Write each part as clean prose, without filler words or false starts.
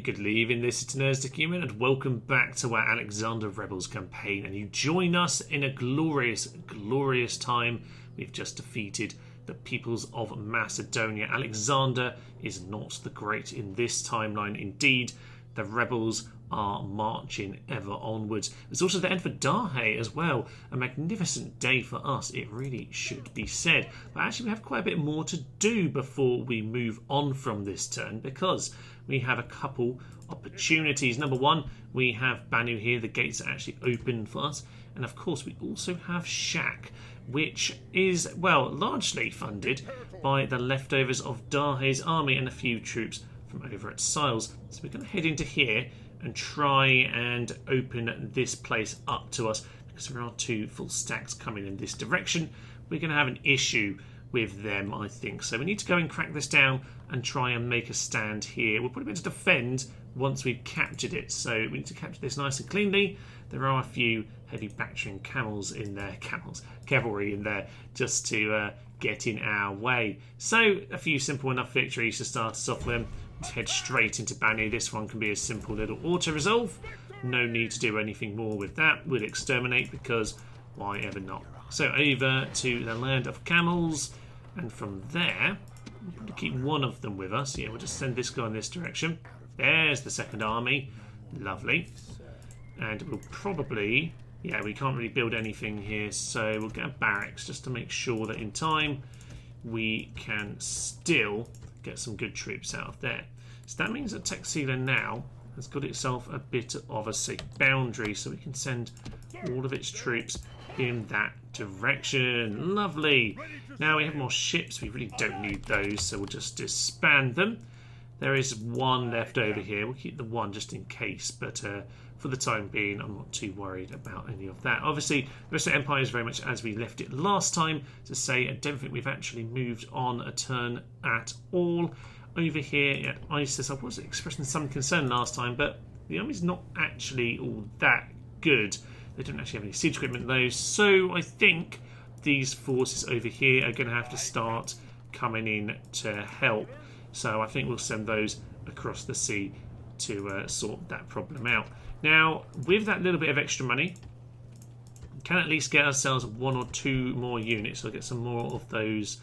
Good evening, this is Tenerstic Human, and welcome back to our Alexander Rebels campaign. And you join us in a glorious, glorious time. We've just defeated the peoples of Macedonia. Alexander is not the Great in this timeline. Indeed, the rebels are marching ever onwards. It's also the end for Dahe as well. A magnificent day for us, it really should be said. But actually we have quite a bit more to do before we move on from this turn, because we have a couple opportunities. Number one, we have Banu here. The gates are actually open for us. And of course we also have Shak, which is, well, largely funded by the leftovers of Dahe's army and a few troops from over at Siles. So we're going to head into here and try and open this place up to us, because there are two full stacks coming in this direction. We're going to have an issue with them, I think. So we need to go and crack this down and try and make a stand here. We'll probably be able to defend once we've captured it. So we need to capture this nice and cleanly. There are a few heavy Bactrian camels in there, cavalry in there, just to get in our way. So a few simple enough victories to start us off with. Let's head straight into Banu. This one can be a simple little auto-resolve. No need to do anything more with that. We'll exterminate, because why ever not? So over to the land of camels, and from there we'll probably keep one of them with us. Yeah, we'll just send this guy in this direction. There's the second army. Lovely. And we'll probably, yeah, we can't really build anything here, so we'll get a barracks just to make sure that in time we can still get some good troops out of there. So that means that Texila now has got itself a bit of a safe boundary, so we can send all of its troops in that direction. Lovely. Now we have more ships. We really don't need those, so we'll just disband them. There is one left over here. We'll keep the one just in case, but for the time being, I'm not too worried about any of that. Obviously, the rest of the Empire is very much as we left it last time. To say, I don't think we've actually moved on a turn at all. Over here at Isis, I was expressing some concern last time, but the army's not actually all that good. They don't actually have any siege equipment though, so I think these forces over here are going to have to start coming in to help. So I think we'll send those across the sea to sort that problem out. Now, with that little bit of extra money, we can at least get ourselves one or two more units. So we'll get some more of those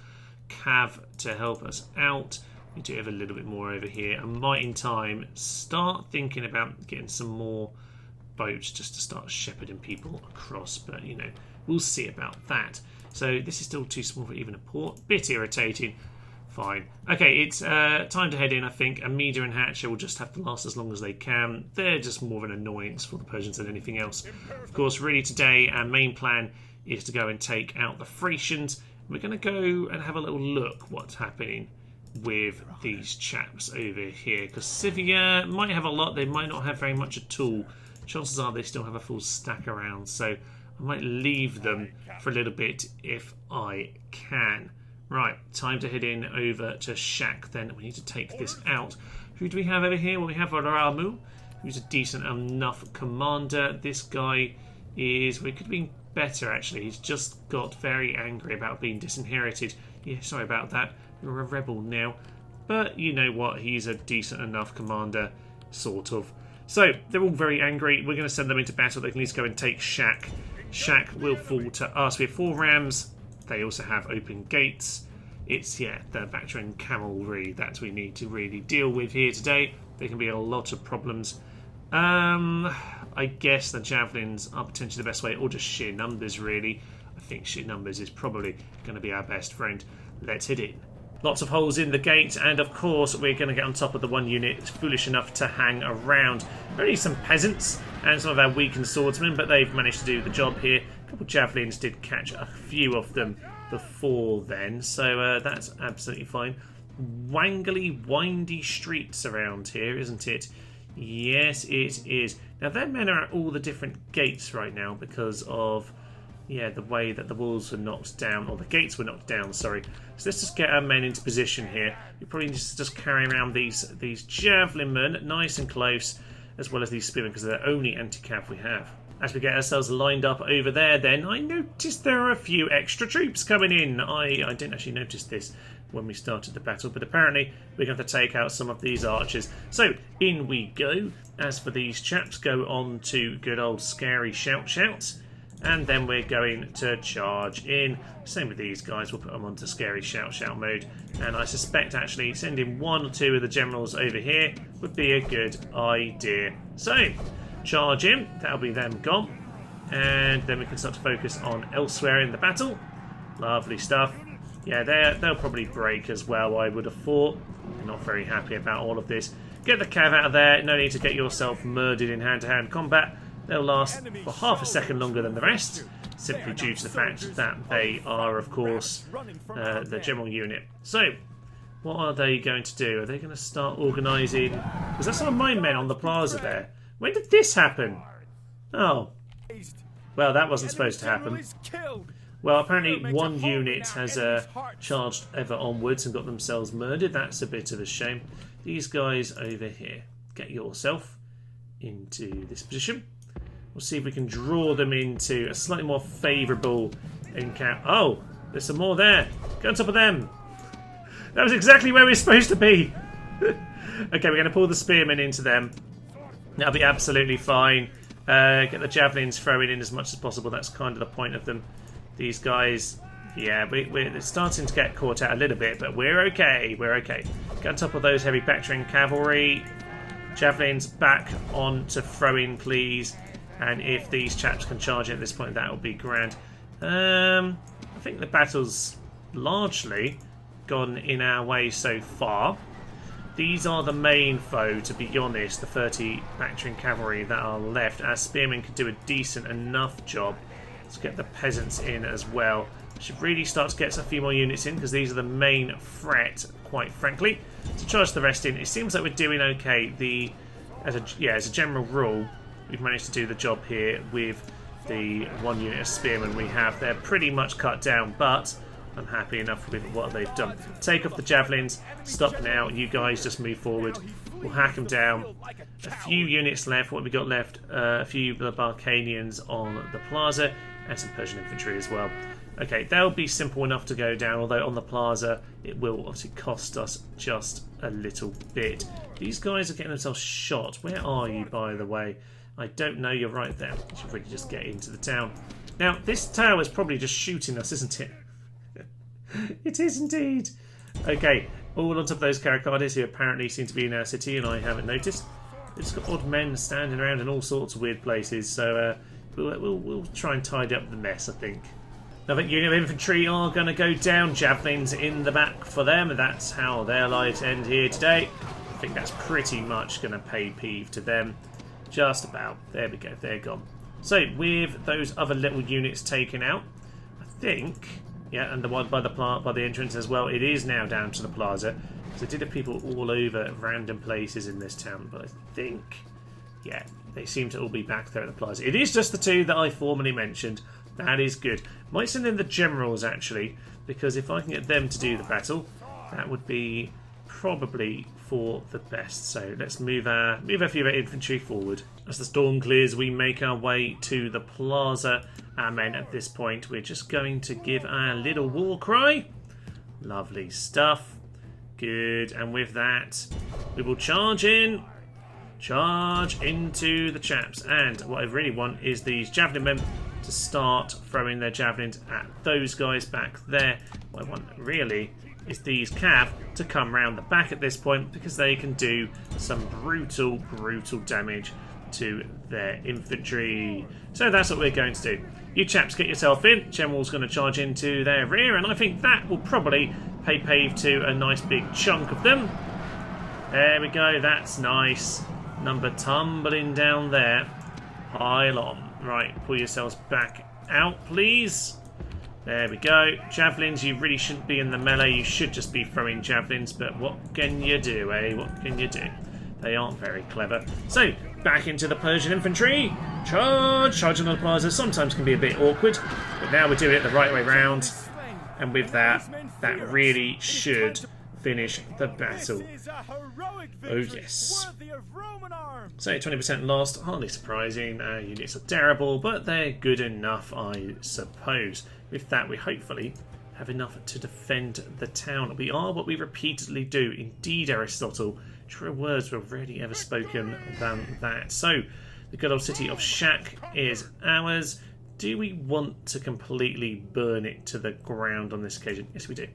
cav to help us out. We do have a little bit more over here. I might in time start thinking about getting some more boats just to start shepherding people across, but you know, we'll see about that. So this is still too small for even a port. Bit irritating. Fine. Okay, it's time to head in, I think. Amida and Hatcher will just have to last as long as they can. They're just more of an annoyance for the Persians than anything else. Of course, really today, our main plan is to go and take out the Thracians. We're going to go and have a little look what's happening with these chaps over here, because Scythia might have a lot, they might not have very much at all. Chances are they still have a full stack around, so I might leave them for a little bit if I can. Right, time to head in over to Shak then. We need to take this out. Who do we have over here? Well, we have Aramu, who's a decent enough commander. This guy is, well, he could have been better actually. He's just got very angry about being disinherited. Yeah, sorry about that. You're a rebel now. But you know what? He's a decent enough commander, sort of. So, they're all very angry. We're going to send them into battle. They can at least go and take Shak. Shak will fall to us. We have 4 rams. They also have open gates. It's, yeah, the Bactrian cavalry that we need to really deal with here today. There can be a lot of problems. I guess the javelins are potentially the best way, or just sheer numbers, really. I think sheer numbers is probably going to be our best friend. Let's head in. Lots of holes in the gate, and of course we're going to get on top of the one unit that's foolish enough to hang around. Really some peasants and some of our weakened swordsmen, but they've managed to do the job here. A couple of javelins did catch a few of them before then, so that's absolutely fine. Wangly, windy streets around here, isn't it? Yes, it is. Now, their men are at all the different gates right now because of, yeah, the way that the walls were knocked down, or the gates were knocked down, sorry. So let's just get our men into position here. We probably just carry around these javelin men nice and close, as well as these spearmen, because they're the only anti-cav we have. As we get ourselves lined up over there, then I noticed there are a few extra troops coming in. I didn't actually notice this when we started the battle, but apparently we're going to take out some of these archers. So in we go. As for these chaps, go on to good old scary shout, and then we're going to charge in. Same with these guys, we'll put them onto scary shout mode, and I suspect actually sending 1 or 2 of the generals over here would be a good idea. So charge in, that'll be them gone, and then we can start to focus on elsewhere in the battle. Lovely stuff. Yeah, they'll probably break as well, I would have thought. They're not very happy about all of this. Get the cav out of there, no need to get yourself murdered in hand-to-hand combat. They'll last for half a second longer than the rest, simply due to the fact that they are, of course, the general unit. So, what are they going to do? Are they going to start organising? Because that's some of my men on the plaza there. When did this happen? Oh. Well, that wasn't supposed to happen. Well, apparently one unit has charged ever onwards and got themselves murdered. That's a bit of a shame. These guys over here, get yourself into this position. We'll see if we can draw them into a slightly more favourable encounter. Oh, there's some more there. Get on top of them. That was exactly where we're supposed to be. Okay, we're going to pull the spearmen into them. That'll be absolutely fine. Get the javelins thrown in as much as possible. That's kind of the point of them. These guys, yeah, we're starting to get caught out a little bit, but we're okay. We're okay. Get on top of those heavy Bactrian cavalry. Javelins back on to throw in, please. And if these chaps can charge at this point, that will be grand. I think the battle's largely gone in our way so far. These are the main foe, to be honest, the 30 Bactrian cavalry that are left. Our spearmen can do a decent enough job. Let's get the peasants in as well. Should really start to get a few more units in, because these are the main threat, quite frankly. To charge the rest in, it seems like we're doing okay. As a general rule, we've managed to do the job here with the 1 unit of spearmen we have. They're pretty much cut down, but I'm happy enough with what they've done. Take off the javelins. Stop now. You guys just move forward. We'll hack them down. A few units left. What have we got left? A few of the Barcanians on the plaza and some Persian infantry as well. Okay, they'll be simple enough to go down, although on the plaza it will obviously cost us just a little bit. These guys are getting themselves shot. Where are you, by the way? I don't know. You're right there. You should really just get into the town. Now, this tower is probably just shooting us, isn't it? It is indeed. Okay, all on top of those Caracades who apparently seem to be in our city and I haven't noticed. It's got odd men standing around in all sorts of weird places, so we'll try and tidy up the mess, I think. Another unit of infantry are going to go down. Javelins in the back for them. That's how their lives end here today. I think that's pretty much going to pay peeve to them. Just about. There we go. They're gone. So, with those other little units taken out, I think... Yeah, and the one by the entrance as well. It is now down to the plaza. So I did have people all over random places in this town, but I think, yeah, they seem to all be back there at the plaza. It is just the 2 that I formerly mentioned. That is good. Might send in the generals actually, because if I can get them to do the battle, that would be probably for the best. So let's move a few of our infantry forward. As the storm clears, we make our way to the plaza. Our men at this point, we're just going to give our little war cry. Lovely stuff. Good. And with that, we will charge in. Charge into the chaps. And what I really want is these javelin men to start throwing their javelins at those guys back there. What I want really is these cav to come round the back at this point, because they can do some brutal damage to their infantry. So that's what we're going to do. You chaps get yourself in. General's going to charge into their rear, and I think that will probably pave to a nice big chunk of them. There we go. That's nice. Number tumbling down there. Pile on. Right, pull yourselves back out, please. There we go. Javelins, you really shouldn't be in the melee. You should just be throwing javelins, but what can you do, eh? What can you do? They aren't very clever. So, back into the Persian infantry. Charge! Charging on the plaza sometimes can be a bit awkward, but now we're doing it the right way round. And with that, that really should finish the battle. This is a heroic Oh victory, yes. worthy of Roman arms. So 20% lost, hardly surprising. Units are terrible, but they're good enough, I suppose. With that, we hopefully have enough to defend the town. We are what we repeatedly do. Indeed, Aristotle. Truer words were rarely ever spoken than that. So, the good old city of Shak is ours. Do we want to completely burn it to the ground on this occasion? Yes, we do.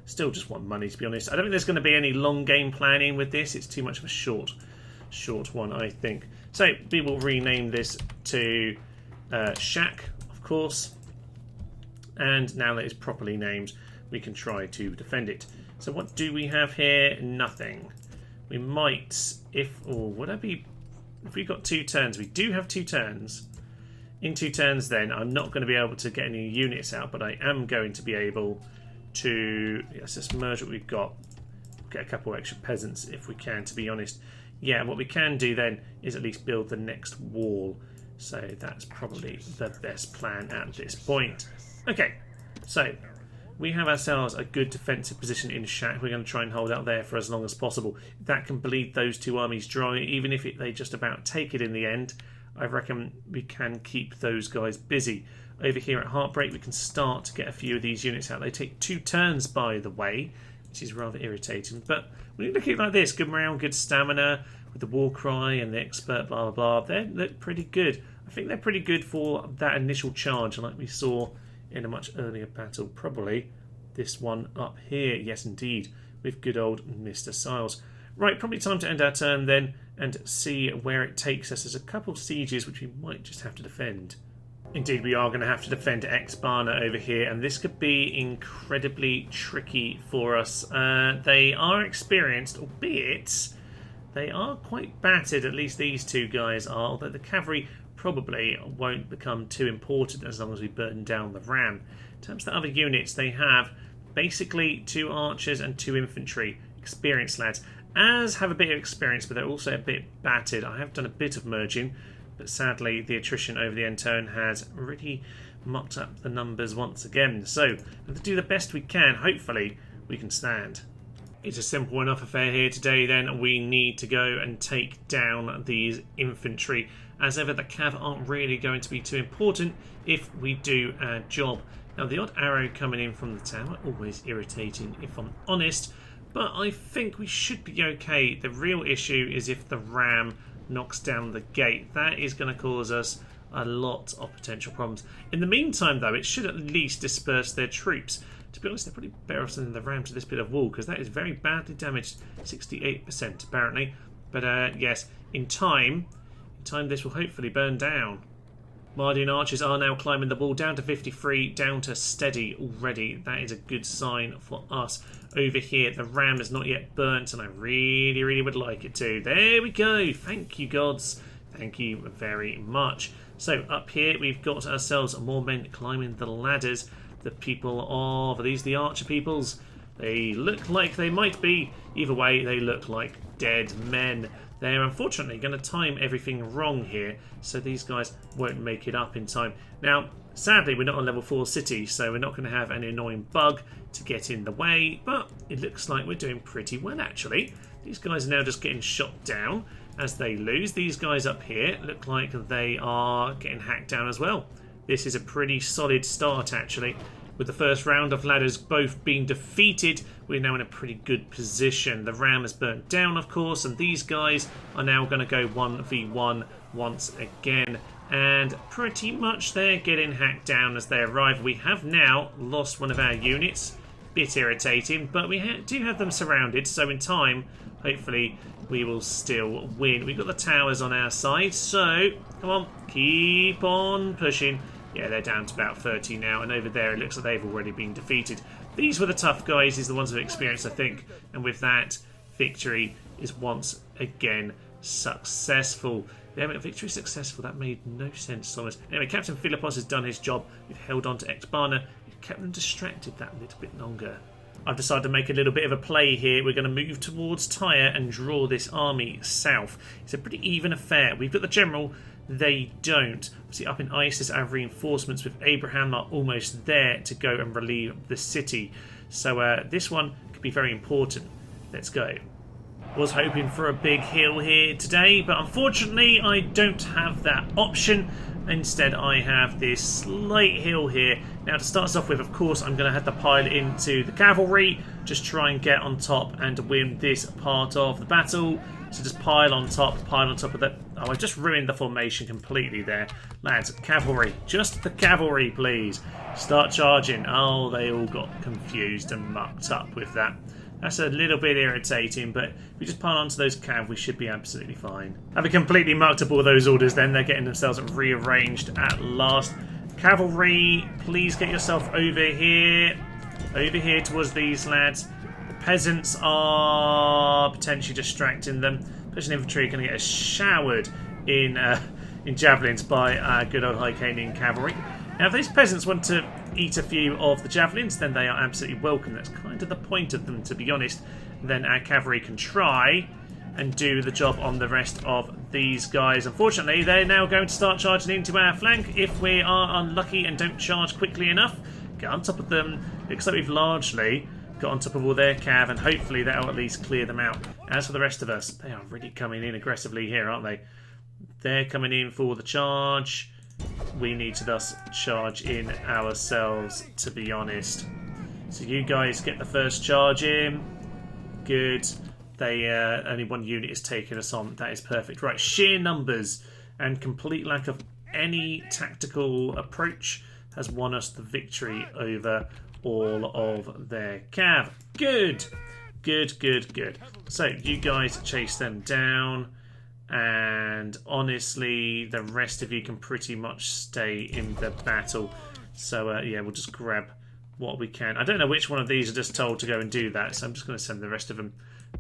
Still just want money, to be honest. I don't think there's going to be any long game planning with this. It's too much of a short one, I think. So, we will rename this to Shak, of course. And now that it's properly named, we can try to defend it. So what do we have here? Nothing. We might, if we got 2 turns, we do have 2 turns. In 2 turns then, I'm not going to be able to get any units out, but I am going to be able to, let's just merge what we've got. Get a couple extra peasants if we can, to be honest. Yeah, what we can do then is at least build the next wall. So that's probably the best plan at this point. Okay, so we have ourselves a good defensive position in Shak. We're going to try and hold out there for as long as possible. That can bleed those 2 armies dry, even if they just about take it in the end. I reckon we can keep those guys busy. Over here at Heartbreak, we can start to get a few of these units out. They take 2 turns, by the way, which is rather irritating. But when you look at it like this, good morale, good stamina, with the war cry and the expert, blah, blah, blah, they look pretty good. I think they're pretty good for that initial charge, like we saw in a much earlier battle. Probably this one up here. Yes, indeed, with good old Mr. Siles. Right, probably time to end our turn then and see where it takes us. There's a couple of sieges which we might just have to defend. Indeed, we are going to have to defend Exbarna over here, and this could be incredibly tricky for us. They are experienced, albeit they are quite battered, at least these 2 guys are, although the cavalry probably won't become too important as long as we burn down the ram. In terms of the other units, they have basically 2 archers and 2 infantry, experienced lads. As have a bit of experience, but they're also a bit battered. I have done a bit of merging, but sadly the attrition over the end turn has really mucked up the numbers once again. So, to do the best we can, hopefully we can stand. It's a simple enough affair here today then. We need to go and take down these infantry. As ever, the cav aren't really going to be too important if we do our job. Now, the odd arrow coming in from the tower, always irritating if I'm honest, but I think we should be okay. The real issue is if the ram knocks down the gate. That is going to cause us a lot of potential problems. In the meantime, though, it should at least disperse their troops. To be honest, they're probably better off sending the ram to this bit of wall, because that is very badly damaged, 68% apparently. But yes, in time this will hopefully burn down. Mardian archers are now climbing the wall, down to 53, down to steady already. That is a good sign for us. Over here, the ram is not yet burnt, and I really, really would like it to. There we go. Thank you, gods. Thank you very much. So up here, we've got ourselves more men climbing the ladders. The people of, are these the archer peoples? They look like they might be. Either way, they look like dead men. They're unfortunately going to time everything wrong here, so these guys won't make it up in time. Now, sadly, we're not on level 4 city, so we're not going to have an annoying bug to get in the way, but it looks like we're doing pretty well, actually. These guys are now just getting shot down as they lose. These guys up here look like they are getting hacked down as well. This is a pretty solid start, actually. With the first round of ladders both being defeated, we're now in a pretty good position. The ram has burnt down, of course, and these guys are now going to go 1v1 once again. And pretty much they're getting hacked down as they arrive. We have now lost one of our units. Bit irritating, but we do have them surrounded, so in time, hopefully, we will still win. We've got the towers on our side, so come on, keep on pushing. Yeah, they're down to about 30 now, and over there it looks like they've already been defeated. These were the tough guys, these are the ones with experience, I think, and with that, victory is once again successful. Victory successful, that made no sense, Thomas. Anyway, Captain Philippos has done his job. We've held on to Exbarna. We've kept them distracted that little bit longer. I've decided to make a little bit of a play here. We're going to move towards Tyre and draw this army south. It's a pretty even affair. We've got the general. They don't. See, up in Isis, our reinforcements with Abraham are almost there to go and relieve the city. So this one could be very important. Let's go. Was hoping for a big hill here today, but unfortunately I don't have that option. Instead I have this slight hill here. Now to start us off with, of course, I'm going to have to pile into the cavalry, just try and get on top and win this part of the battle. So just pile on top of that. Oh, I just ruined the formation completely there. Lads, cavalry, just the cavalry please. Start charging. Oh, they all got confused and mucked up with that. That's a little bit irritating, but if we just pile onto those cav, we should be absolutely fine. Having completely mucked up all those orders then, they're getting themselves rearranged at last. Cavalry, please get yourself over here. Over here towards these lads. The peasants are potentially distracting them. Persian infantry are going to get showered in javelins by good old Hyrcanian cavalry. Now, if these peasants want to eat a few of the javelins, then they are absolutely welcome. That's kind of the point of them, to be honest. Then our cavalry can try and do the job on the rest of these guys. Unfortunately, they're now going to start charging into our flank. If we are unlucky and don't charge quickly enough, get on top of them. Looks like we've largely got on top of all their cav, and hopefully that'll at least clear them out. As for the rest of us, they are really coming in aggressively here, aren't they? They're coming in for the charge. We need to thus charge in ourselves, to be honest. So you guys get the first charge in. Good. They only one unit is taking us on. That is perfect. Right, sheer numbers and complete lack of any tactical approach has won us the victory over all of their cav. Good. Good, good, good. So you guys chase them down. And honestly, the rest of you can pretty much stay in the battle. So yeah, we'll just grab what we can. I don't know which one of these are just told to go and do that, so I'm just going to send the rest of them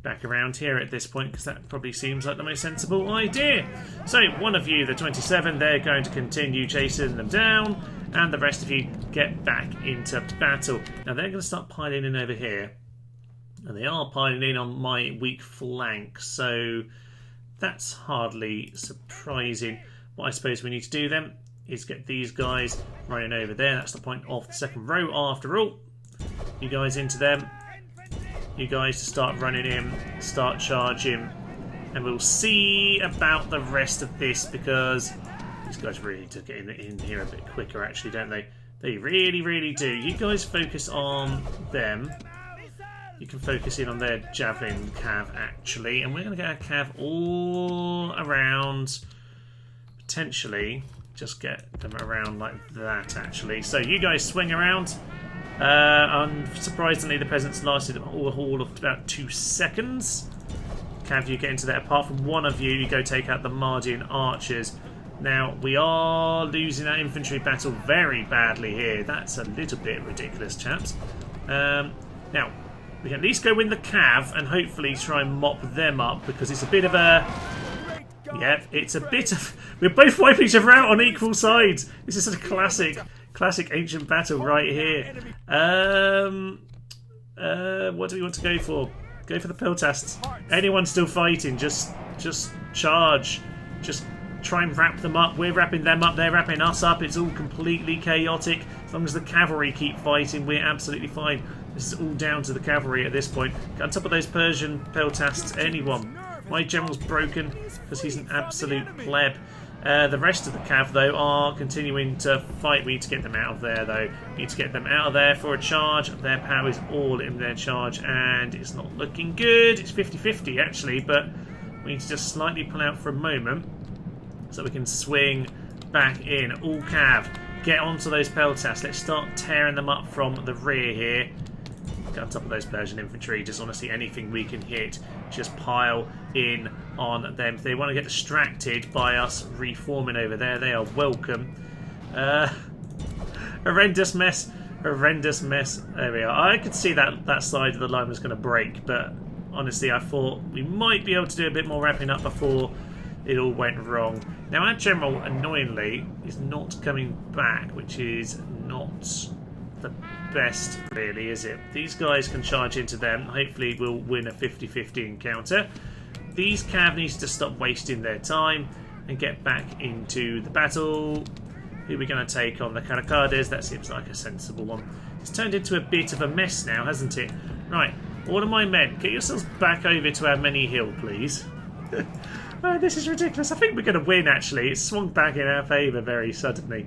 back around here at this point, because that probably seems like the most sensible idea. So one of you, the 27, they're going to continue chasing them down, and the rest of you get back into battle. Now they're going to start piling in over here, and they are piling in on my weak flank, so that's hardly surprising. What I suppose we need to do then is get these guys running over there. That's the point of the second row after all. You guys into them. You guys to start running in, start charging, and we'll see about the rest of this, because these guys really need to get in here a bit quicker actually, don't they? They really, really do. You guys focus on them. You can focus in on their javelin cav, actually. And we're going to get our cav all around. Potentially just get them around like that, actually. So you guys swing around. Unsurprisingly, the peasants lasted all of about 2 seconds. Cav, you get into there. Apart from one of you, you go take out the Mardian archers. Now, we are losing that infantry battle very badly here. That's a little bit ridiculous, chaps. Now, we can at least go win the cav and hopefully try and mop them up, because it's a bit of a... Yeah, it's a bit of... We're both wiping each other out on equal sides. This is a classic ancient battle right here. What do we want to go for? Go for the peltasts. Anyone still fighting, just charge. Just try and wrap them up. We're wrapping them up, they're wrapping us up. It's all completely chaotic. As long as the cavalry keep fighting, we're absolutely fine. This is all down to the cavalry at this point. Get on top of those Persian peltasts, anyone. My general's broken because he's an absolute pleb. The rest of the cav, though, are continuing to fight. We need to get them out of there, though. We need to get them out of there for a charge. Their power is all in their charge, and it's not looking good. It's 50-50, actually, but we need to just slightly pull out for a moment so we can swing back in. All cav, get onto those peltasts. Let's start tearing them up from the rear here. Get on top of those Persian infantry. Just honestly, anything we can hit, just pile in on them. If they want to get distracted by us reforming over there, they are welcome. Horrendous mess. Horrendous mess. There we are. I could see that side of the line was going to break, but honestly, I thought we might be able to do a bit more wrapping up before it all went wrong. Now, our general, annoyingly, is not coming back, which is not the best, really, is it? These guys can charge into them. Hopefully we'll win a 50-50 encounter. These cav needs to stop wasting their time and get back into the battle. Who are we going to take on? The Caracades. That seems like a sensible one. It's turned into a bit of a mess now, hasn't it? Right, All of my men, get yourselves back over to our mini hill, please. Oh, this is ridiculous. I think we're going to win, actually. It swung back in our favour very suddenly.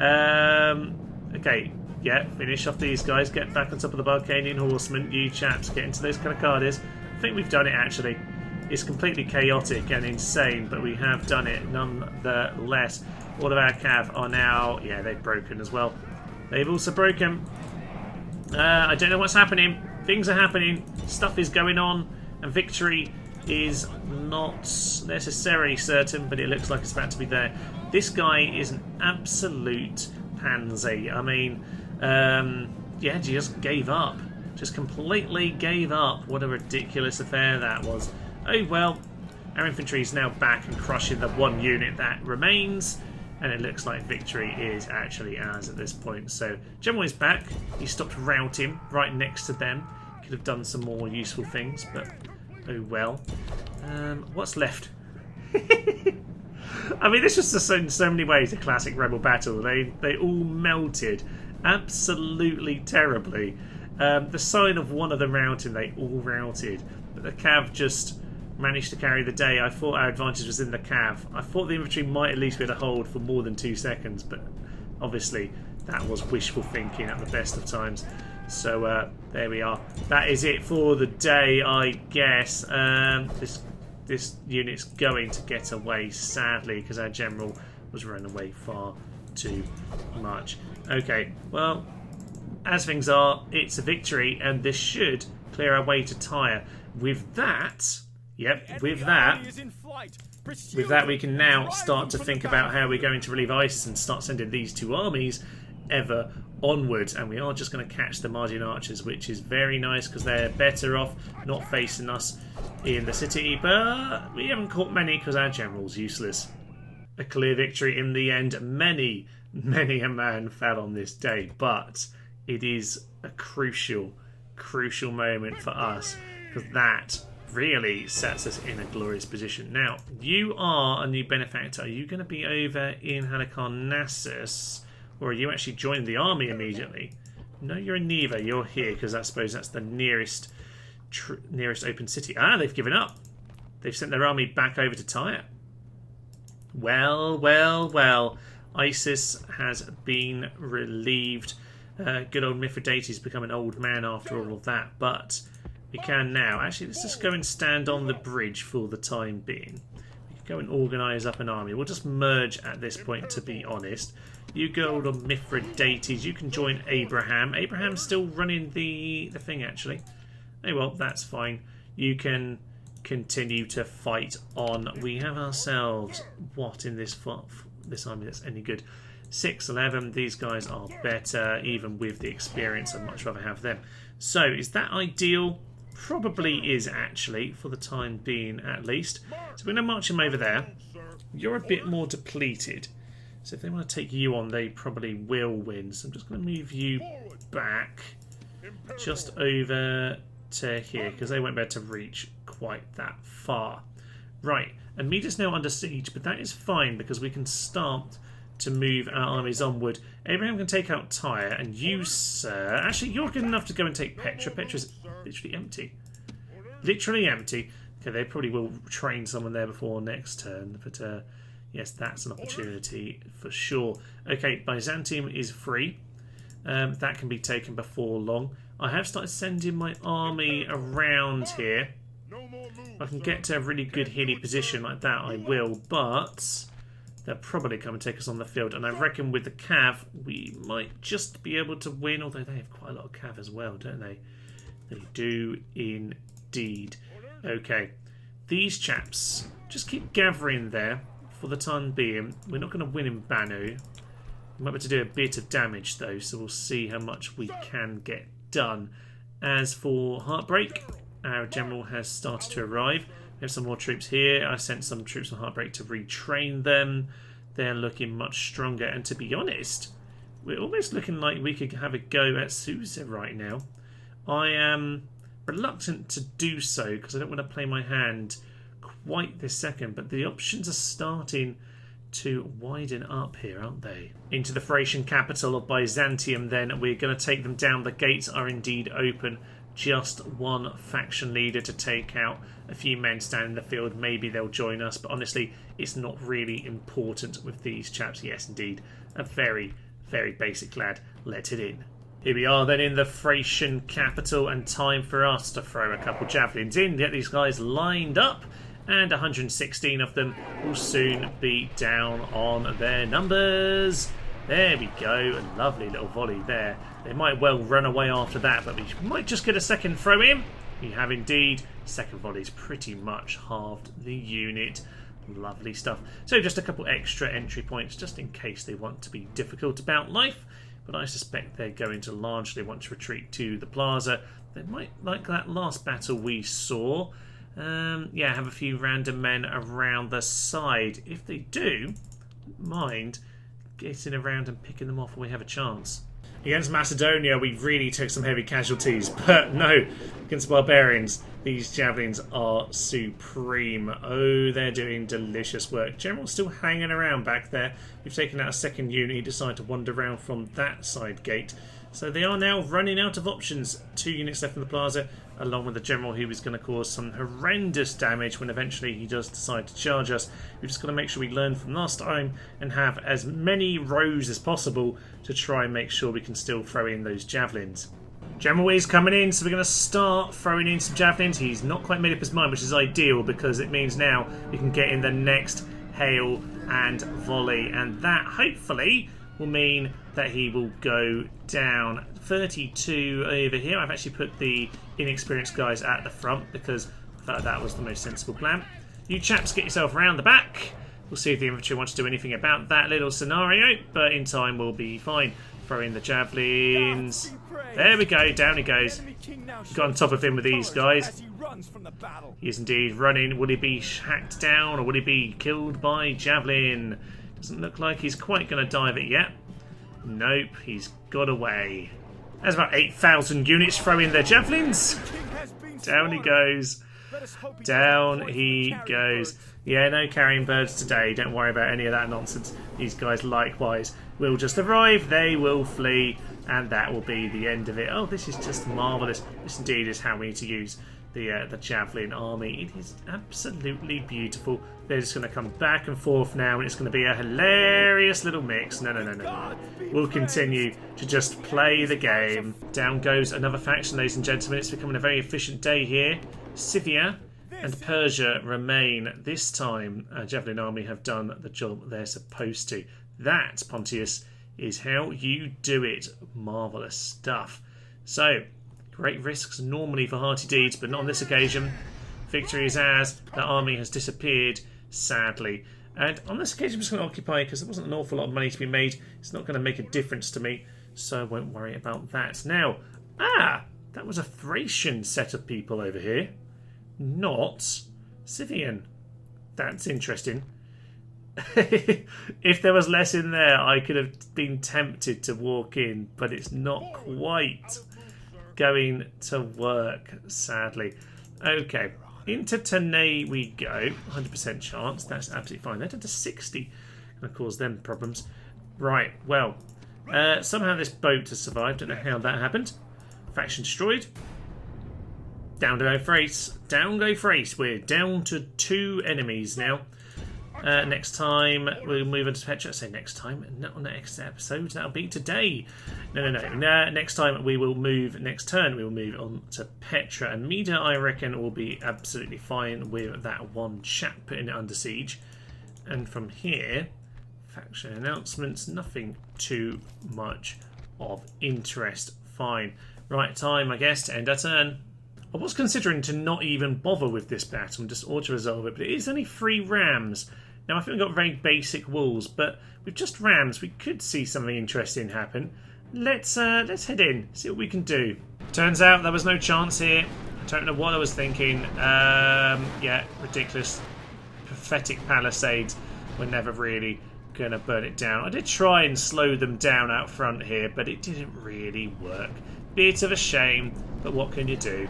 Okay, yeah, finish off these guys. Get back on top of the Balkanian horsemen. You chaps, get into those Calacardes. I think we've done it, actually. It's completely chaotic and insane, but we have done it nonetheless. All of our cav are now... Yeah, they've broken as well. They've also broken. I don't know what's happening. Things are happening. Stuff is going on. And victory is not necessarily certain, but it looks like it's about to be there. This guy is an absolute pansy. I mean, yeah, just gave up. Just completely gave up. What a ridiculous affair that was. Oh well, our infantry is now back and crushing the one unit that remains. And it looks like victory is actually ours at this point. So, General is back. He stopped routing right next to them. Could have done some more useful things, but oh well. What's left? I mean, this was just in so many ways a classic rebel battle. They all melted absolutely terribly. The sign of one of them routing, they all routed. But the cav just managed to carry the day. I thought our advantage was in the cav. I thought the infantry might at least be able to hold for more than 2 seconds, but obviously that was wishful thinking at the best of times. So there we are. That is it for the day, I guess. This unit's going to get away, sadly, because our general was running away far too much. Okay, well, as things are, it's a victory, and this should clear our way to Tyre. With that, yep, with that we can now start to think about how we're going to relieve ISIS and start sending these 2 armies ever onwards. And we are just going to catch the Mardian archers, which is very nice because they're better off not facing us in the city. But we haven't caught many because our general's useless. A clear victory in the end. Many a man fell on this day, but it is a crucial moment for us because that really sets us in a glorious position. Now, you are a new benefactor. Are you going to be over in Halicarnassus, or are you actually joining the army immediately? No, you're in Neva. You're here because I suppose that's the nearest open city. Ah, they've given up. They've sent their army back over to Tyre. Well. ISIS has been relieved. Good old Mithridates has become an old man after all of that, but we can now. Actually, let's just go and stand on the bridge for the time being. We can go and organise up an army. We'll just merge at this point, to be honest. You go on Mithridates. You can join Abraham. Abraham's still running the thing, actually. Oh, well, that's fine. You can continue to fight on. We have ourselves, what in this army that's any good? 6-11. These guys are better, even with the experience. I'd much rather have them. So, is that ideal? Probably is, actually, for the time being, at least. So we're going to march him over there. You're a bit more depleted. So if they want to take you on, they probably will win. So I'm just going to move you back just over to here, because they won't be able to reach quite that far. Right, and Meda's now under siege, but that is fine because we can start to move our armies onward. Abraham can take out Tyre, and you, sir... Actually, you're good enough to go and take Petra. Petra's literally empty. Literally empty. Okay, they probably will train someone there before next turn, but yes, that's an opportunity for sure. Okay, Byzantium is free. That can be taken before long. I have started sending my army around here. If I can get to a really good hilly position like that, I will, but they'll probably come and take us on the field. And I reckon with the cav, we might just be able to win, although they have quite a lot of cav as well, don't they? They do indeed. Okay, these chaps, just keep gathering there for the time being. We're not going to win in Banu. We might be able to do a bit of damage, though, so we'll see how much we can get done. As for Heartbreak, our general has started to arrive. We have some more troops here. I sent some troops on Heartbreak to retrain them. They're looking much stronger. And to be honest, we're almost looking like we could have a go at Susa right now. I am reluctant to do so because I don't want to play my hand quite this second. But the options are starting to widen up here, aren't they? Into the Thracian capital of Byzantium then. We're going to take them down. The gates are indeed open just one faction leader to take out a few men standing in the field. Maybe they'll join us, but honestly, it's not really important with these chaps. Yes, indeed, a very, very basic lad. Let it in. Here we are then in the Thracian capital, and time for us to throw a couple javelins in, get these guys lined up, and 116 of them will soon be down on their numbers. There we go, a lovely little volley there. They might well run away after that, but we might just get a second throw in. We have indeed. Second volley's pretty much halved the unit. Lovely stuff. So just a couple extra entry points just in case they want to be difficult about life. But I suspect they're going to largely want to retreat to the plaza. They might, like that last battle we saw, yeah, have a few random men around the side. If they do, mind getting around and picking them off when we have a chance. Against Macedonia, we really took some heavy casualties, but no, against barbarians, these javelins are supreme. Oh, they're doing delicious work. General's still hanging around back there. We've taken out a second unit. He decided to wander around from that side gate. So they are now running out of options. 2 units left in the plaza, along with the general who is going to cause some horrendous damage when eventually he does decide to charge us. We've just got to make sure we learn from last time and have as many rows as possible to try and make sure we can still throw in those javelins. General is coming in, so we're going to start throwing in some javelins. He's not quite made up his mind, which is ideal because it means now we can get in the next hail and volley, and that hopefully will mean that he will go down. 32 over here. I've actually put the inexperienced guys at the front because I thought that was the most sensible plan. You chaps get yourself around the back. We'll see if the infantry wants to do anything about that little scenario, but in time we'll be fine. Throw in the javelins. There we go, down he goes. Got on top of him with these guys. He is indeed running. Will he be hacked down or will he be killed by javelin? Doesn't look like he's quite going to dive it yet. Nope, he's got away. There's about 8,000 units throwing their javelins. Down he goes. Down he goes. Yeah, no carrying birds today. Don't worry about any of that nonsense. These guys likewise will just arrive. They will flee. And that will be the end of it. Oh, this is just marvellous. This indeed is how we need to use the javelin army. It is absolutely beautiful. They're just going to come back and forth now, and it's going to be a hilarious little mix. No. We'll continue to just play the game. Down goes another faction, ladies and gentlemen. It's becoming a very efficient day here. Scythia and Persia remain. This time, Javelin Army have done the job they're supposed to. That, Pontius, is how you do it. Marvellous stuff. So, great risks normally for hearty deeds, but not on this occasion. Victory is ours. The army has disappeared, sadly. And on this occasion I'm just going to occupy because there wasn't an awful lot of money to be made. It's not going to make a difference to me, so I won't worry about that. Now, that was a Thracian set of people over here. Not Scythian. That's interesting. If there was less in there, I could have been tempted to walk in, but it's not quite going to work, sadly. Okay, into Tanay we go. 100% chance. That's absolutely fine. They're down to 60. Going to cause them problems. Right, well, somehow this boat has survived. Don't know how that happened. Faction destroyed. Down to go Thrace. Down go Thrace. We're down to 2 enemies now. Next time we'll move on to Petra. I say next time, not on the next episode. That'll be today. No. Next time we will move. Next turn we will move on to Petra. And Mida, I reckon, will be absolutely fine with that one chap putting it under siege. And from here, faction announcements. Nothing too much of interest. Fine. Right time, I guess, to end our turn. I was considering to not even bother with this battle and just auto-resolve it, but it is only 3 rams. Now, I think we've got very basic walls, but with just rams, we could see something interesting happen. Let's head in, see what we can do. Turns out there was no chance here. I don't know what I was thinking. Yeah, ridiculous. Pathetic palisades were never really going to burn it down. I did try and slow them down out front here, but it didn't really work. Bit of a shame, but what can you do?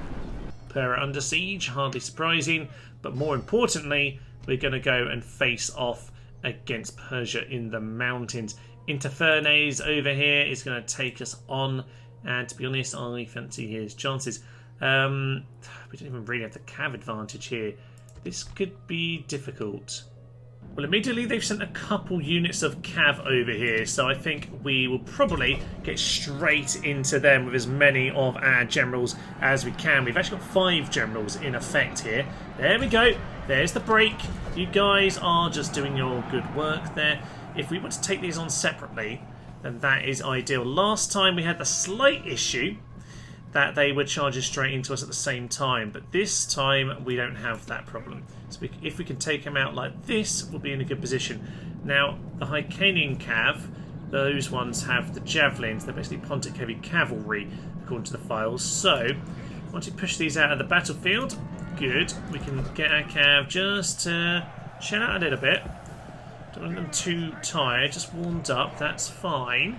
Pera under siege, hardly surprising, but more importantly, we're going to go and face off against Persia in the mountains. Interfernes over here is going to take us on, and to be honest, I fancy his chances. We don't even really have the cav advantage here. This could be difficult. Well, immediately they've sent a couple units of cav over here, so I think we will probably get straight into them with as many of our generals as we can. We've actually got 5 generals in effect here. There we go. There's the break. You guys are just doing your good work there. If we want to take these on separately, then that is ideal. Last time we had the slight issue that they were charging straight into us at the same time, but this time we don't have that problem. So if we can take them out like this, we'll be in a good position. Now, the Hyrcanian cav, those ones have the javelins. They're basically Pontic heavy cavalry, according to the files. So, once you push these out of the battlefield, good. We can get our cav just to chill out a little bit. Don't want them too tired, just warmed up, that's fine.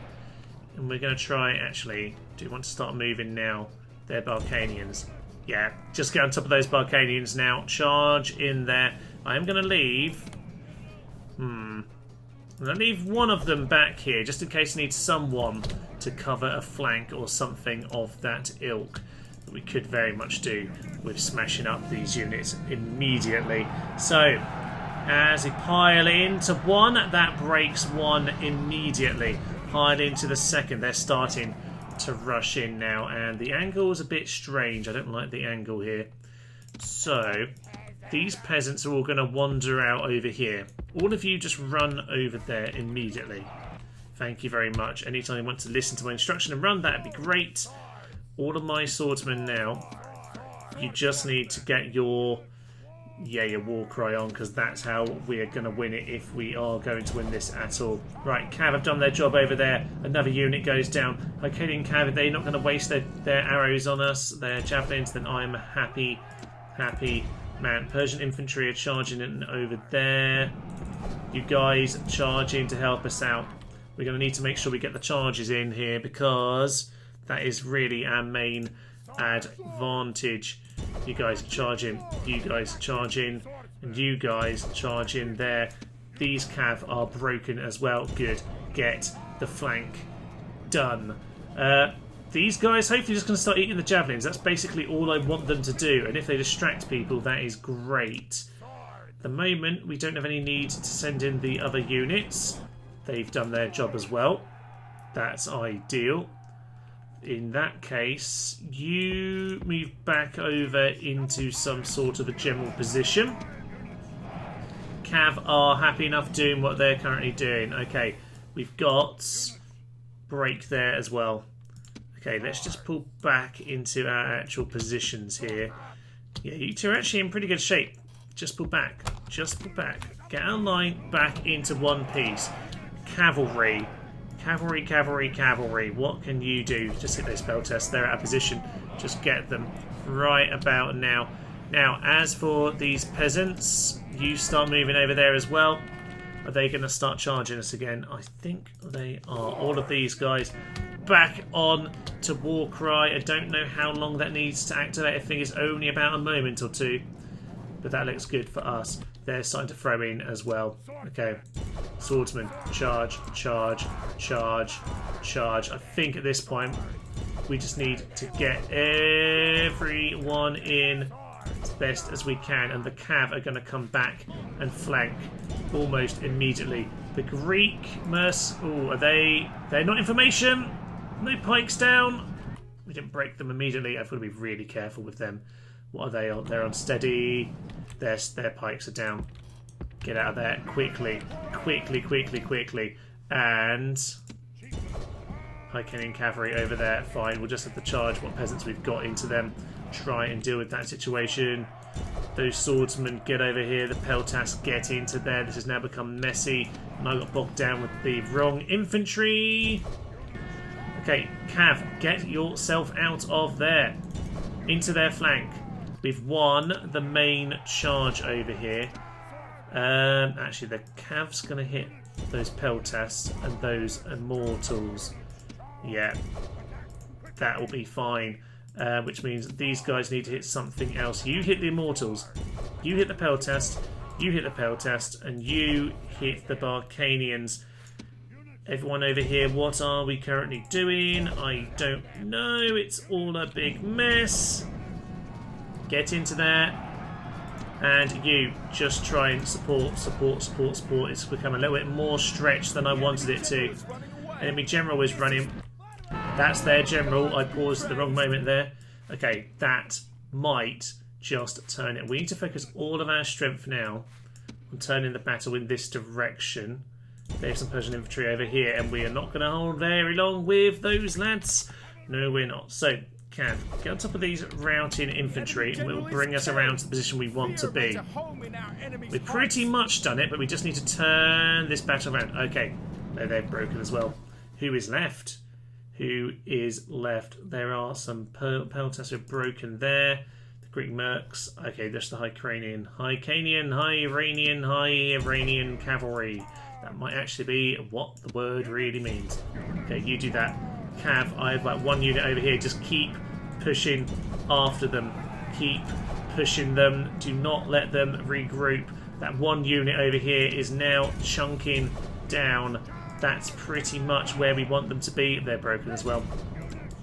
And we're going to try, actually, do you want to start moving now? They're Balkanians. Yeah, just get on top of those Balkanians now. Charge in there. I am going to leave... I'm going to leave one of them back here, just in case I need someone to cover a flank or something of that ilk. That we could very much do with smashing up these units immediately. So, as they pile into one, that breaks one immediately. Pile into the second. They're starting to rush in now, and the angle is a bit strange. I don't like the angle here. So these peasants are all going to wander out over here. All of you just run over there immediately. Thank you very much. Anytime you want to listen to my instruction and run, that'd be great. All of my swordsmen now, you just need to get your war cry on, because that's how we are going to win it if we are going to win this at all. Right, cav have done their job over there. Another unit goes down. Hyrcanian cav, if they're not going to waste their arrows on us, their javelins, then I'm happy man. Persian infantry are charging in over there. You guys charge in to help us out. We're going to need to make sure we get the charges in here, because that is really our main advantage. You guys charge in, you guys charge in, and you guys charge in there. These cav are broken as well. Good. Get the flank done. These guys hopefully just going to start eating the javelins. That's basically all I want them to do. And if they distract people, that is great. At the moment, we don't have any need to send in the other units. They've done their job as well. That's ideal. In that case, you move back over into some sort of a general position. Cav are happy enough doing what they're currently doing. Okay, we've got break there as well. Okay, let's just pull back into our actual positions here. Yeah, you two are actually in pretty good shape. Just pull back. Just pull back. Get our line back into one piece. Cavalry. Cavalry, cavalry, cavalry. What can you do? Just hit those spell tests. They're out of position. Just get them right about now. Now, as for these peasants, you start moving over there as well. Are they going to start charging us again? I think they are. All of these guys back on to war cry. I don't know how long that needs to activate. I think it's only about a moment or two. But that looks good for us. They're starting to throw in as well. Okay. Swordsman, charge, charge, charge, charge. I think at this point we just need to get everyone in as best as we can, and the cav are going to come back and flank almost immediately. The Greek are they? They're not information. No pikes down. We didn't break them immediately. I've got to be really careful with them. What are they on? They're unsteady. Their pikes are down. Get out of there quickly. Quickly, quickly, quickly. And Hyrcanian cavalry over there. Fine, we'll just have to charge what peasants we've got into them. Try and deal with that situation. Those swordsmen get over here. The peltas get into there. This has now become messy. And I got bogged down with the wrong infantry. Okay, cav, get yourself out of there. Into their flank. We've won the main charge over here. Actually, the cav's going to hit those peltas and those immortals. Yeah, that will be fine. Which means these guys need to hit something else. You hit the immortals. You hit the peltas. You hit the peltas. And you hit the Balkanians. Everyone over here, what are we currently doing? I don't know. It's all a big mess. Get into there. And you just try and support. It's become a little bit more stretched than I wanted it to. Enemy general is running. That's their general. I paused at the wrong moment there. Okay, that might just turn it. We need to focus all of our strength now on turning the battle in this direction. There's some Persian infantry over here, and we are not going to hold very long with those lads. No, we're not. So, Cav, get on top of these routing infantry, and we'll bring us around to the position we want to be. We've pretty much done it, but we just need to turn this battle around. Okay, they're broken as well. Who is left? Who is left? There are some peltas who are broken there. The Greek mercs. Okay, that's the High Iranian cavalry. That might actually be what the word really means. Okay, you do that. Cav, I have like one unit over here. Just keep pushing after them. Keep pushing them. Do not let them regroup. That one unit over here is now chunking down. That's pretty much where we want them to be. They're broken as well.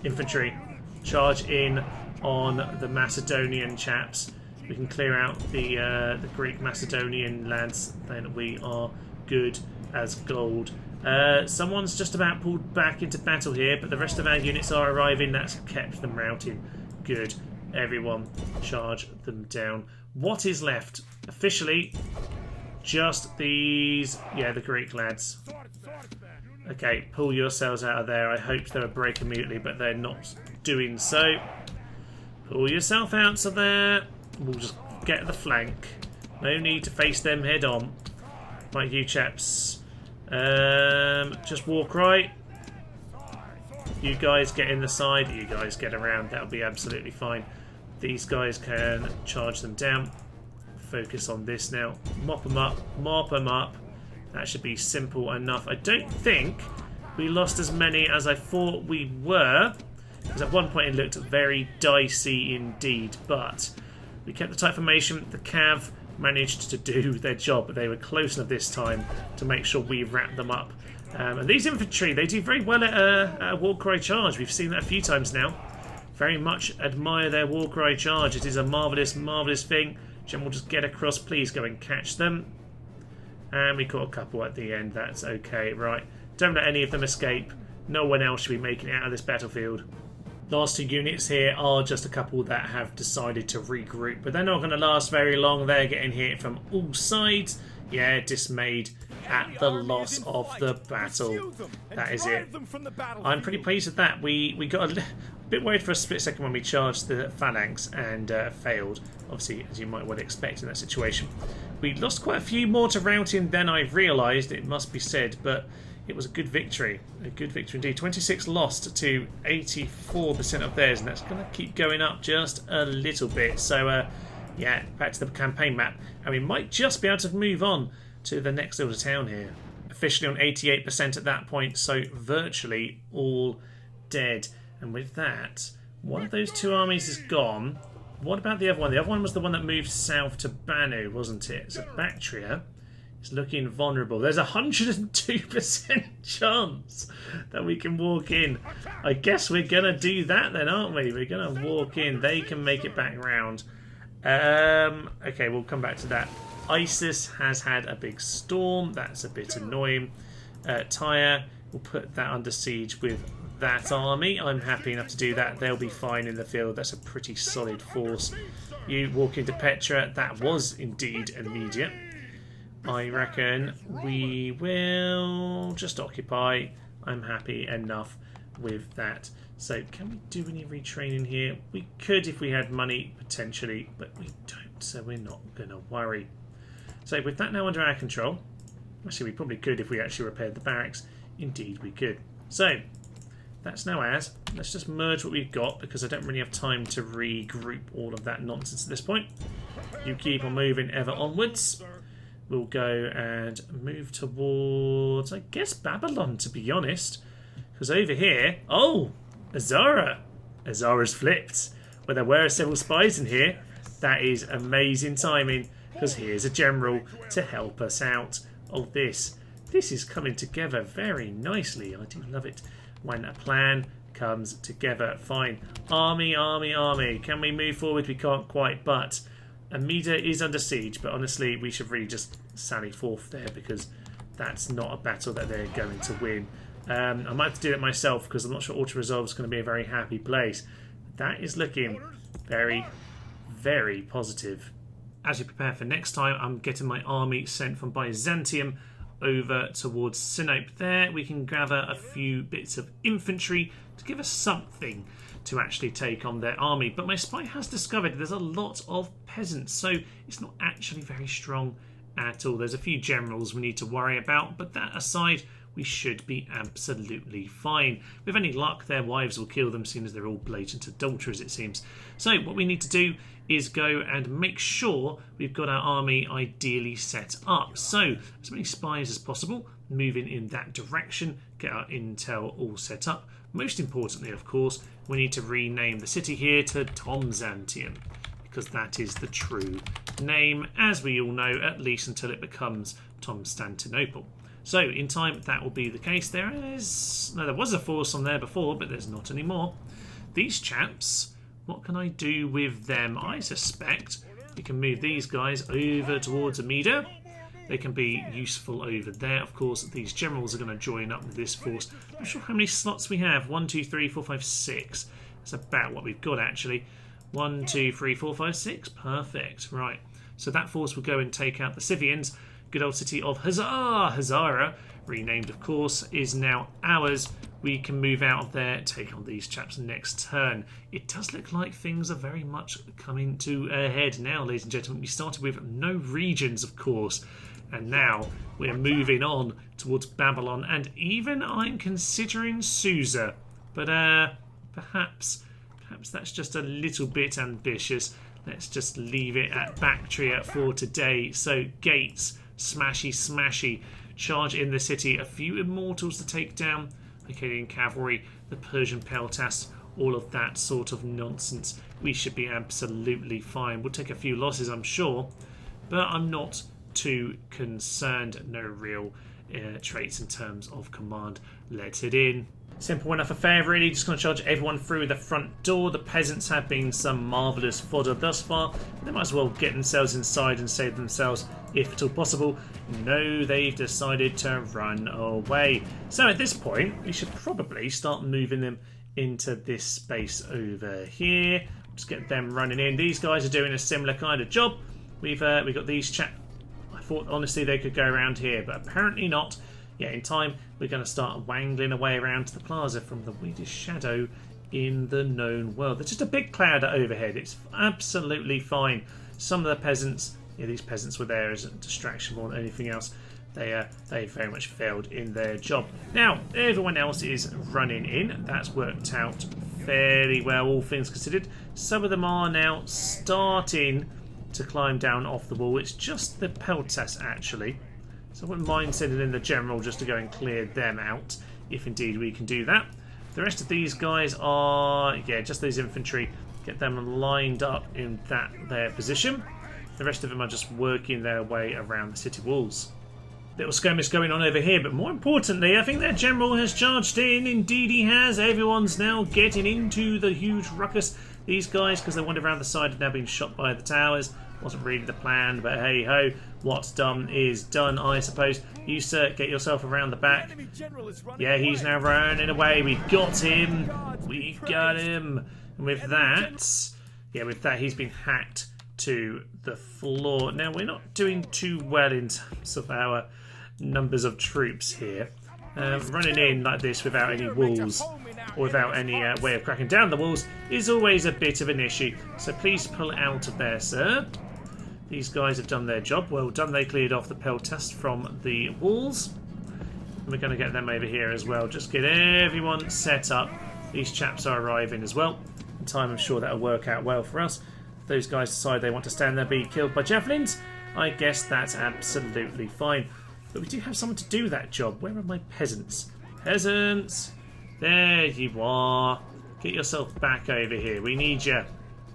Infantry, charge in on the Macedonian chaps. We can clear out the Greek Macedonian lads. Then we are good as gold. Someone's just about pulled back into battle here, but the rest of our units are arriving. That's kept them routing. Good. Everyone, charge them down. What is left? Officially, just these, the Greek lads. Okay, pull yourselves out of there. I hoped they would break immediately, but they're not doing so. Pull yourself out of there. We'll just get the flank. No need to face them head on. Right, you chaps. Just walk right. You guys get in the side. You guys get around. That'll be absolutely fine. These guys can charge them down. Focus on this now. Mop them up. Mop them up. That should be simple enough. I don't think we lost as many as I thought we were, because at one point it looked very dicey indeed, but we kept the tight formation. The Cav managed to do their job, but they were close enough this time to make sure we wrapped them up. And these infantry, they do very well at a war cry charge. We've seen that a few times now. Very much admire their war cry charge. It is a marvellous, marvellous thing. General, just get across. Please go and catch them. And we caught a couple at the end. That's okay. Right. Don't let any of them escape. No one else should be making it out of this battlefield. Last two units here are just a couple that have decided to regroup, but they're not going to last very long. They're getting hit from all sides. Yeah, dismayed at the loss of the battle. That is it. I'm pretty pleased with that. We got a bit worried for a split second when we charged the phalanx and failed. Obviously, as you might well expect in that situation. We lost quite a few more to routing than I realised, it must be said, but it was a good victory. A good victory indeed. 26 lost to 84% of theirs, and that's going to keep going up just a little bit. So, yeah, back to the campaign map. And we might just be able to move on to the next little town here. Officially on 88% at that point, so virtually all dead. And with that, one of those two armies is gone. What about the other one? The other one was the one that moved south to Banu, wasn't it? So Bactria is looking vulnerable. There's a 102% chance that we can walk in. I guess we're going to do that then, aren't we? We're going to walk in. They can make it back round. Okay, we'll come back to that. ISIS has had a big storm. That's a bit annoying. Tyre, we'll put that under siege with that army. I'm happy enough to do that. They'll be fine in the field. That's a pretty solid force. You walk into Petra. That was indeed immediate. I reckon we will just occupy. I'm happy enough with that. So can we do any retraining here? We could if we had money, potentially, but we don't, so we're not going to worry. So with that now under our control, actually we probably could if we actually repaired the barracks. Indeed we could. So that's now ours. Let's just merge what we've got, because I don't really have time to regroup all of that nonsense at this point. You keep on moving ever onwards. We'll go and move towards, I guess, Babylon, to be honest. Because over here... Oh! Azara! Azara's flipped. Well, there were several spies in here. That is amazing timing, because here's a general to help us out. Oh, this is coming together very nicely. I do love it when a plan comes together. Fine. Army, army, army. Can we move forward? We can't quite, but Amida is under siege, but honestly, we should really just sally forth there because that's not a battle that they're going to win. I might have to do it myself because I'm not sure auto-resolve is going to be a very happy place. That is looking very, very positive. As we prepare for next time, I'm getting my army sent from Byzantium over towards Sinope. There we can gather a few bits of infantry to give us something to actually take on their army. But my spy has discovered there's a lot of peasants, so it's not actually very strong at all. There's a few generals we need to worry about, but that aside, we should be absolutely fine. With any luck, their wives will kill them, seeing as they're all blatant adulterers, it seems. So what we need to do is go and make sure we've got our army ideally set up. So as many spies as possible, moving in that direction, get our intel all set up. Most importantly, of course, we need to rename the city here to Tomzantium, because that is the true name, as we all know, at least until it becomes Constantinople. So in time that will be the case. There was a force on there before, but there's not anymore. These chaps, what can I do with them? I suspect we can move these guys over towards Amida. They can be useful over there. Of course, these generals are going to join up with this force. I'm not sure how many slots we have. 1, 2, 3, 4, 5, 6. That's about what we've got, actually. 1, 2, 3, 4, 5, 6. Perfect. Right. So that force will go and take out the Scythians. Good old city of Hazara, renamed of course, is now ours. We can move out of there, take on these chaps next turn. It does look like things are very much coming to a head now, ladies and gentlemen. We started with no regions, of course, and now we're moving on towards Babylon, and even I'm considering Susa. But perhaps that's just a little bit ambitious. Let's just leave it at Bactria for today. So gates, smashy, charge in the city. A few immortals to take down. Akkadian cavalry, the Persian peltasts, all of that sort of nonsense. We should be absolutely fine. We'll take a few losses, I'm sure, but I'm not too concerned. No real traits in terms of command. Let it in. Simple enough affair, really. Just going to charge everyone through the front door. The peasants have been some marvellous fodder thus far. They might as well get themselves inside and save themselves, if at all possible. No, they've decided to run away. So at this point, we should probably start moving them into this space over here. Just get them running in. These guys are doing a similar kind of job. We've got these chaps. I thought, honestly, they could go around here, but apparently not. Yeah, in time, we're going to start wangling away around to the plaza from the weirdest shadow in the known world. There's just a big cloud overhead. It's absolutely fine. Some of the peasants, these peasants were there as a distraction more than anything else. They very much failed in their job. Now, everyone else is running in. That's worked out fairly well, all things considered. Some of them are now starting to climb down off the wall. It's just the peltas, actually. So I wouldn't mind sending in the general just to go and clear them out, if indeed we can do that. The rest of these guys are, just these infantry. Get them lined up in their position. The rest of them are just working their way around the city walls. Little skirmish going on over here, but more importantly, I think their general has charged in. Indeed he has. Everyone's now getting into the huge ruckus. These guys, because they wandered around the side, have now been shot by the towers. Wasn't really the plan, but hey ho, what's done is done, I suppose. You, sir, get yourself around the back. Yeah, he's now running away. We've got him. We've got him. And with that, he's been hacked to the floor. Now, we're not doing too well in terms of our numbers of troops here. Running in like this without any walls or without any way of cracking down the walls is always a bit of an issue. So please pull out of there, sir. These guys have done their job. Well done. They cleared off the peltast from the walls. And we're going to get them over here as well. Just get everyone set up. These chaps are arriving as well. In time, I'm sure that'll work out well for us. If those guys decide they want to stand there and be killed by javelins, I guess that's absolutely fine. But we do have someone to do that job. Where are my peasants? Peasants! There you are. Get yourself back over here. We need you.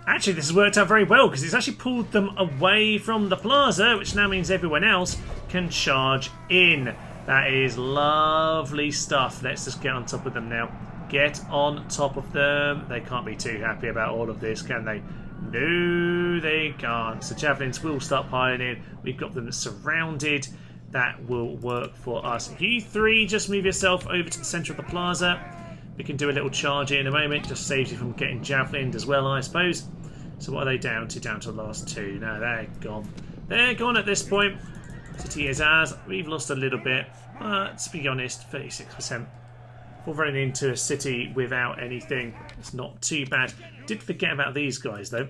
Actually, this has worked out very well because it's actually pulled them away from the plaza, which now means everyone else can charge in. That is lovely stuff. Let's just get on top of them now. Get on top of them. They can't be too happy about all of this, can they? No, they can't. So javelins will start piling in. We've got them surrounded. That will work for us. You three, just move yourself over to the centre of the plaza. We can do a little charge here in a moment. Just saves you from getting javelined as well, I suppose. So what are they down to? Down to the last two. No, they're gone. They're gone at this point. City is ours. We've lost a little bit. But to be honest, 36%. For running into a city without anything, it's not too bad. Did forget about these guys though.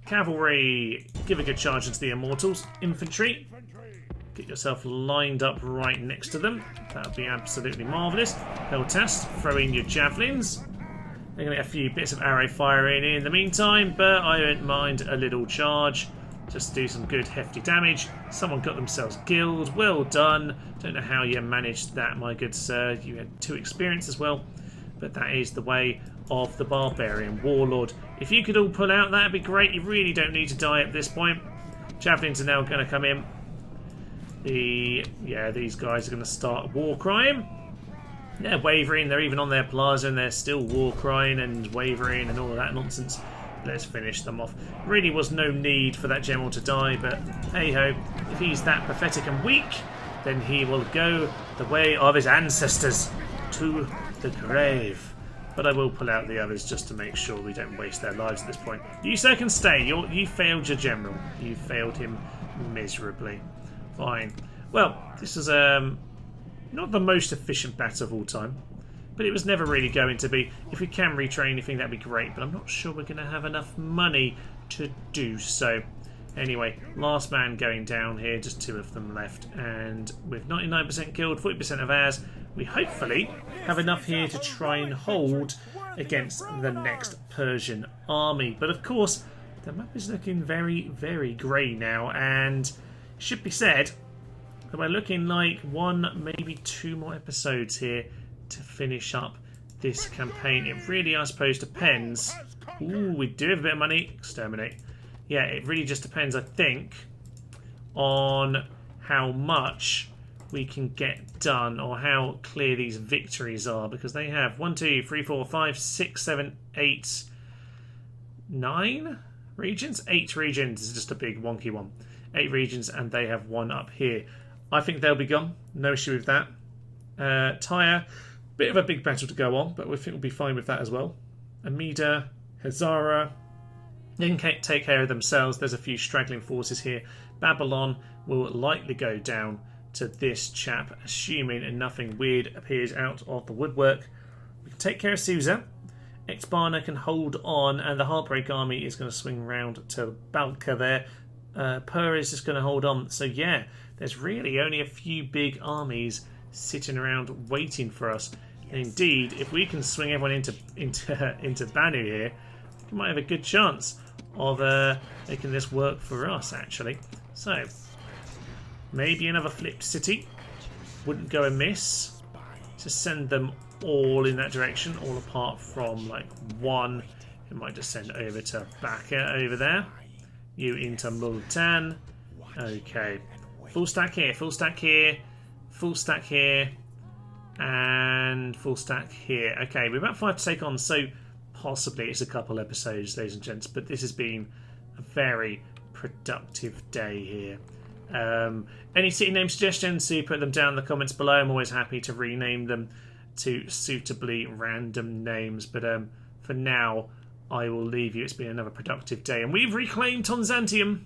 Cavalry, give a good charge into the Immortals. Infantry, get yourself lined up right next to them. That would be absolutely marvellous. Peltast, throw in your javelins. They're going to get a few bits of arrow fire in the meantime, but I don't mind a little charge. Just do some good hefty damage. Someone got themselves killed. Well done. Don't know how you managed that, my good sir. You had 2 experience as well. But that is the way of the Barbarian Warlord. If you could all pull out, that'd be great. You really don't need to die at this point. Javelins are now going to come in. These guys are going to start war crying. They're wavering. They're even on their plaza and they're still war crying and wavering and all of that nonsense. Let's finish them off. Really was no need for that general to die, but hey-ho, if he's that pathetic and weak, then he will go the way of his ancestors to the grave. But I will pull out the others just to make sure we don't waste their lives at this point. You, sir, can stay. You failed your general. You failed him miserably. Fine. Well, this is not the most efficient battle of all time. But it was never really going to be. If we can retrain anything, that'd be great. But I'm not sure we're going to have enough money to do so. Anyway, last man going down here. Just 2 of them left. And with 99% killed, 40% of ours, we hopefully have enough here to try and hold against the next Persian army. But of course, the map is looking very, very grey now. And it should be said that we're looking like 1, maybe 2 more episodes here to finish up this campaign. It really, I suppose, depends. Ooh, we do have a bit of money. Exterminate. Yeah, it really just depends, I think, on how much we can get done or how clear these victories are, because they have 1, 2, 3, 4, 5, 6, 7, 8, 9 regions. 8 regions is just a big wonky one. 8 regions, and they have 1 up here. I think they'll be gone. No issue with that. Tyre. Bit of a big battle to go on, but we think we'll be fine with that as well. Amida, Hazara, they can take care of themselves. There's a few straggling forces here. Babylon will likely go down to this chap, assuming nothing weird appears out of the woodwork. We can take care of Susa. Exbana can hold on, and the Heartbreak Army is going to swing round to Balka there. Pur is just going to hold on. So yeah, there's really only a few big armies sitting around waiting for us. And indeed, if we can swing everyone into Banu here, we might have a good chance of making this work for us, actually. So maybe another flipped city wouldn't go amiss. To send them all in that direction, all apart from like 1. It might just send over to Baka over there. You into Multan. Okay, full stack here, full stack here. Full stack here and full stack here. Okay, we're about 5 to take on, so possibly it's a couple episodes, ladies and gents, but this has been a very productive day here. Any city name suggestions, do put them down in the comments below. I'm always happy to rename them to suitably random names, but for now I will leave you. It's been another productive day, and we've reclaimed Tomzantium,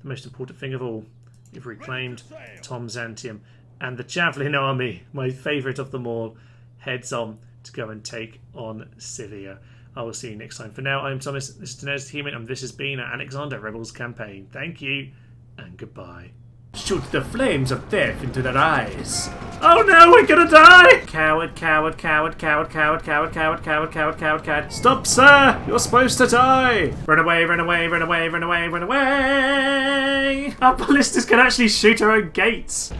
the most important thing of all. We've reclaimed Tomzantium. And the Javelin Army, my favourite of them all, heads on to go and take on Scythia. I will see you next time. For now, I'm Thomas, this is Tenacious Human, and this has been our Alexander Rebels campaign. Thank you, and goodbye. Shoot the flames of death into their eyes. Oh no, we're gonna die! Coward, coward, coward, coward, coward, coward, coward, coward, coward, coward, coward. Stop, sir! You're supposed to die! Run away, run away, run away, run away, run away! Our ballistas can actually shoot our own gates.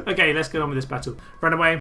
Okay, let's get on with this battle. Run away.